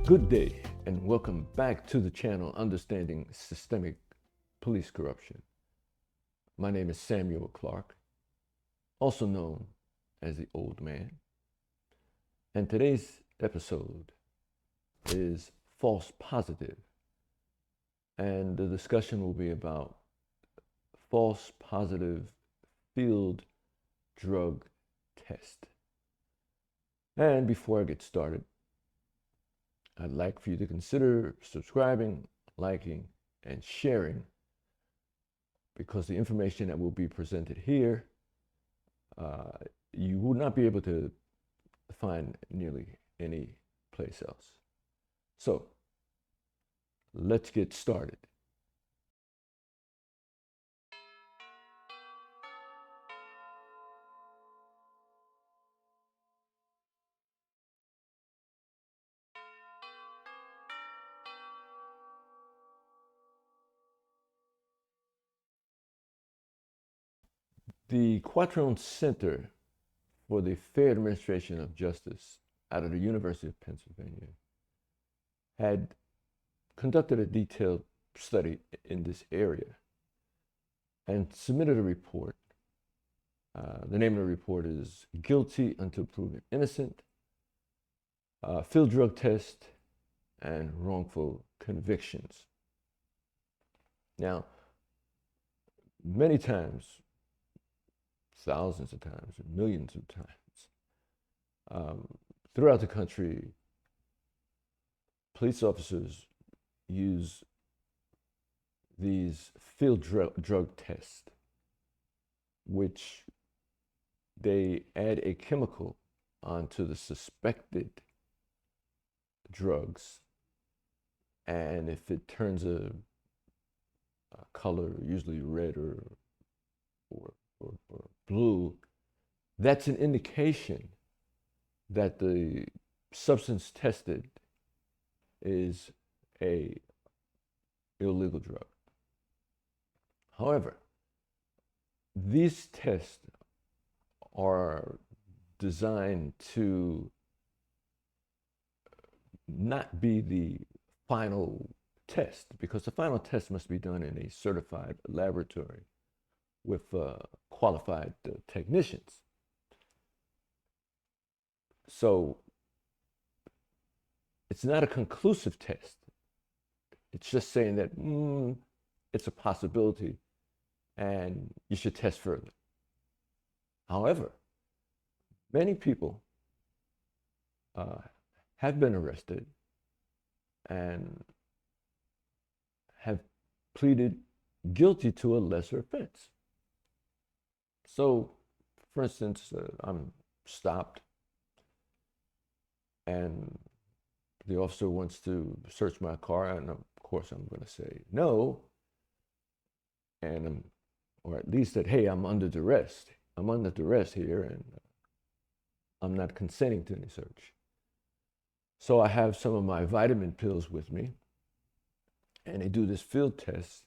Good day and welcome back to the channel Understanding Systemic Police Corruption. My name is Samuel Clark, also known as the Old Man. And today's episode is false positive. And the discussion will be about false positive field drug test. And before I get started, I'd like for you to consider subscribing, liking, and sharing, because the information that will be presented here, you will not be able to find nearly any place else. So, let's get started. The Quattrone Center for the Fair Administration of Justice out of the University of Pennsylvania had conducted a detailed study in this area and submitted a report. The name of the report is Guilty Until Proven Innocent, Field Drug Test, and Wrongful Convictions. Now, many times, thousands of times, millions of times, throughout the country, police officers use these field drug tests, which they add a chemical onto the suspected drugs, and if it turns a color, usually red or blue, that's an indication that the substance tested is a illegal drug. However, these tests are designed to not be the final test, because the final test must be done in a certified laboratory with qualified technicians. So it's not a conclusive test. It's just saying that it's a possibility and you should test further. However, many people have been arrested and have pleaded guilty to a lesser offense. So, for instance, I'm stopped and the officer wants to search my car, and of course I'm going to say no, and or at least that, hey, I'm under duress. I'm under duress here, and I'm not consenting to any search. So I have some of my vitamin pills with me, and they do this field test,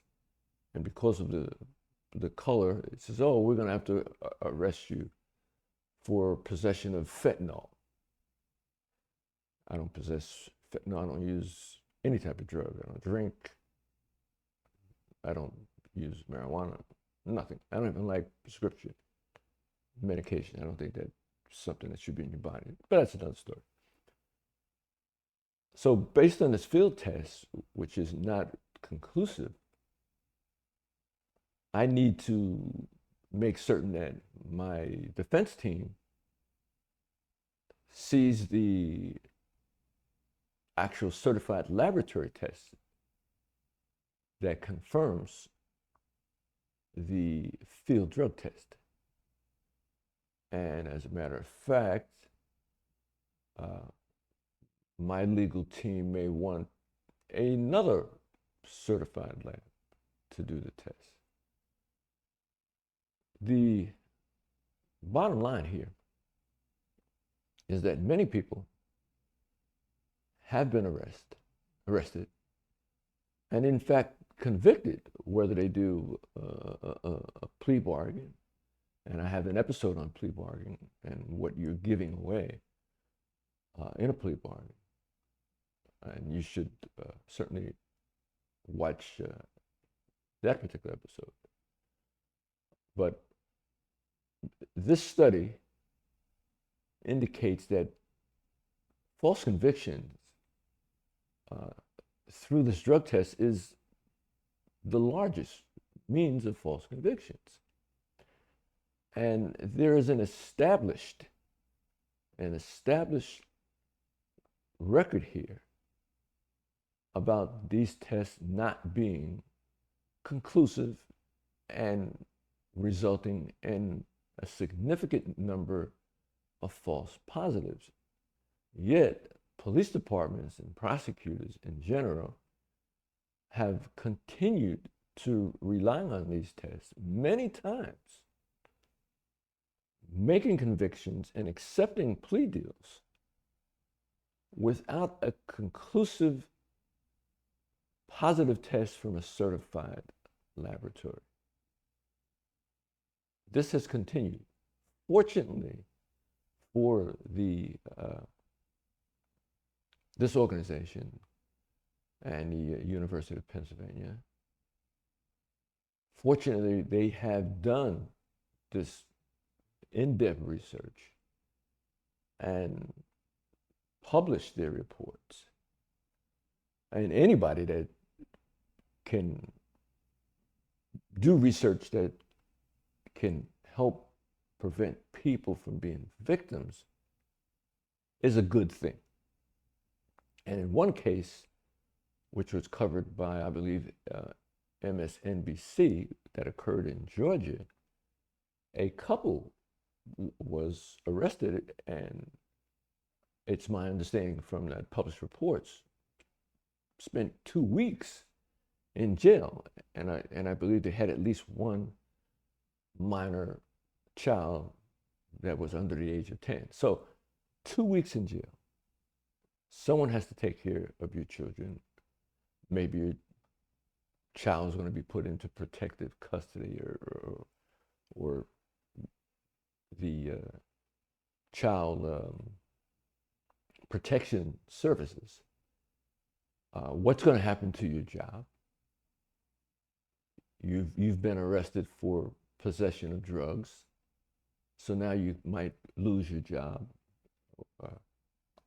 and because of the color, it says, oh, we're going to have to arrest you for possession of fentanyl. I don't possess fentanyl. I don't use any type of drug. I don't drink. I don't use marijuana. Nothing. I don't even like prescription medication. I don't think that's something that should be in your body. But that's another story. So based on this field test, which is not conclusive, I need to make certain that my defense team sees the actual certified laboratory test that confirms the field drug test. And as a matter of fact, my legal team may want another certified lab to do the test. The bottom line here is that many people have been arrested, and in fact convicted, whether they do a plea bargain, and I have an episode on plea bargain and what you're giving away in a plea bargain, And you should certainly watch that particular episode. But this study indicates that false convictions through this drug test is the largest means of false convictions. And there is an established record here about these tests not being conclusive and resulting in a significant number of false positives. Yet, police departments and prosecutors in general have continued to rely on these tests many times, making convictions and accepting plea deals without a conclusive positive test from a certified laboratory. This has continued. Fortunately for this organization and the University of Pennsylvania, fortunately they have done this in-depth research and published their reports. And anybody that can do research that can help prevent people from being victims is a good thing. And in one case, which was covered by, I believe, MSNBC, that occurred in Georgia, a couple was arrested, and it's my understanding from the published reports, spent 2 weeks in jail, and I believe they had at least one minor child that was under the age of 10. So 2 weeks in jail. Someone has to take care of your children. Maybe your child is going to be put into protective custody, or the child protection services. What's going to happen to your job? You've been arrested for possession of drugs, so now you might lose your job.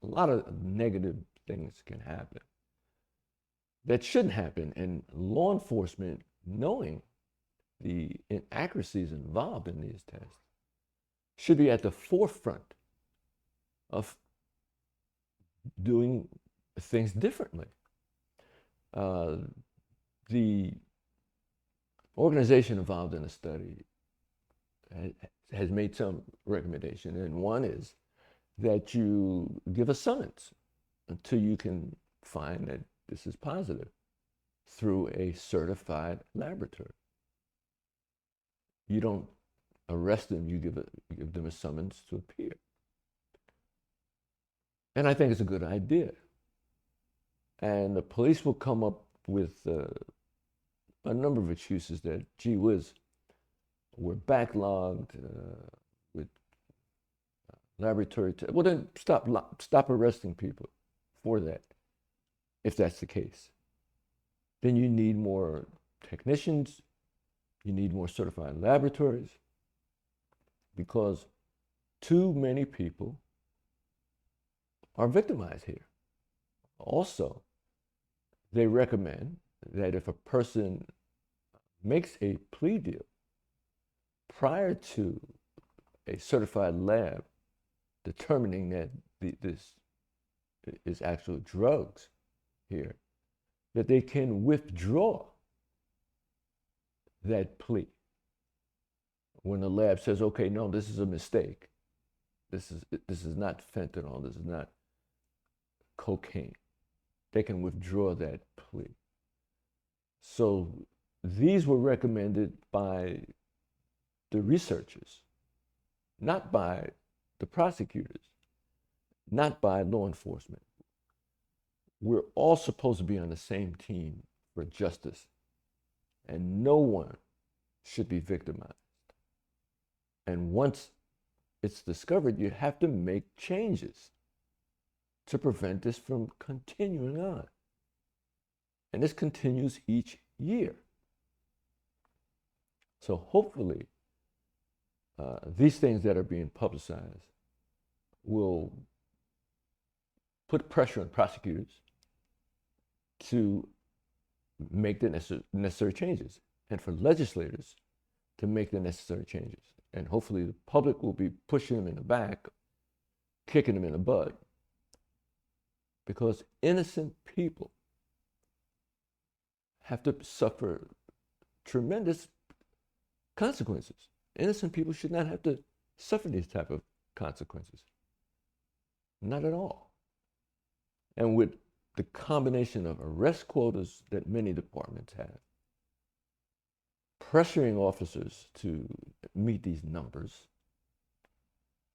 A lot of negative things can happen that shouldn't happen, and law enforcement, knowing the inaccuracies involved in these tests, should be at the forefront of doing things differently. The organization involved in the study has made some recommendation, and one is that you give a summons until you can find that this is positive through a certified laboratory. You don't arrest them, you give them a summons to appear. And I think it's a good idea. And the police will come up with a number of excuses that, gee whiz, we're backlogged with laboratory tests. Well, then stop arresting people for that, if that's the case. Then you need more technicians, you need more certified laboratories, because too many people are victimized here. Also, they recommend that if a person makes a plea deal prior to a certified lab determining that this is actual drugs here, that they can withdraw that plea when the lab says, okay, no, this is a mistake. This is not fentanyl, this is not cocaine. They can withdraw that plea. So these were recommended by the researchers, not by the prosecutors, not by law enforcement. We're all supposed to be on the same team for justice, and no one should be victimized. And once it's discovered, you have to make changes. to prevent this from continuing on. And this continues each year. So hopefully, these things that are being publicized will put pressure on prosecutors to make the necessary changes, and for legislators to make the necessary changes. And hopefully the public will be pushing them in the back, kicking them in the butt, because innocent people have to suffer tremendous consequences. Innocent people should not have to suffer these type of consequences. Not at all. And with the combination of arrest quotas that many departments have, pressuring officers to meet these numbers,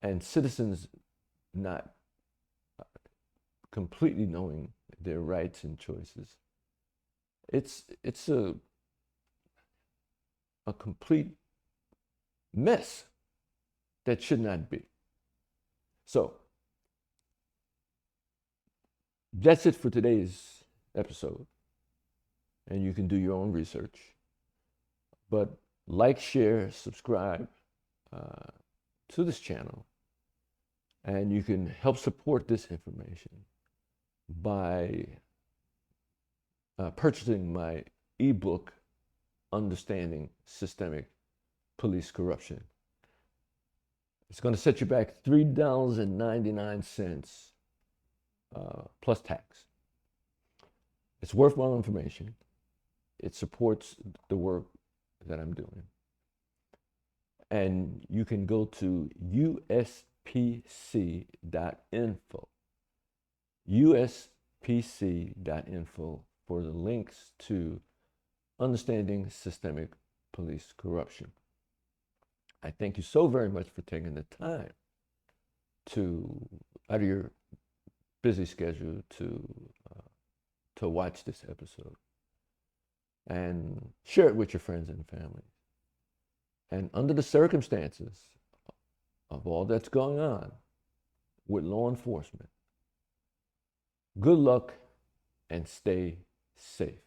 and citizens not completely knowing their rights and choices, it's a complete mess that should not be. So that's it for today's episode, and you can do your own research. But like, share, subscribe to this channel, and you can help support this information by purchasing my ebook, Understanding Systemic Police Corruption. It's going to set you back $3.99 plus tax. It's worthwhile information. It supports the work that I'm doing. And you can go to uspc.info, uspc.info, for the links to Understanding Systemic Police Corruption. I thank you so very much for taking the time to, out of your busy schedule, to watch this episode and share it with your friends and family. And under the circumstances of all that's going on with law enforcement, good luck and stay safe.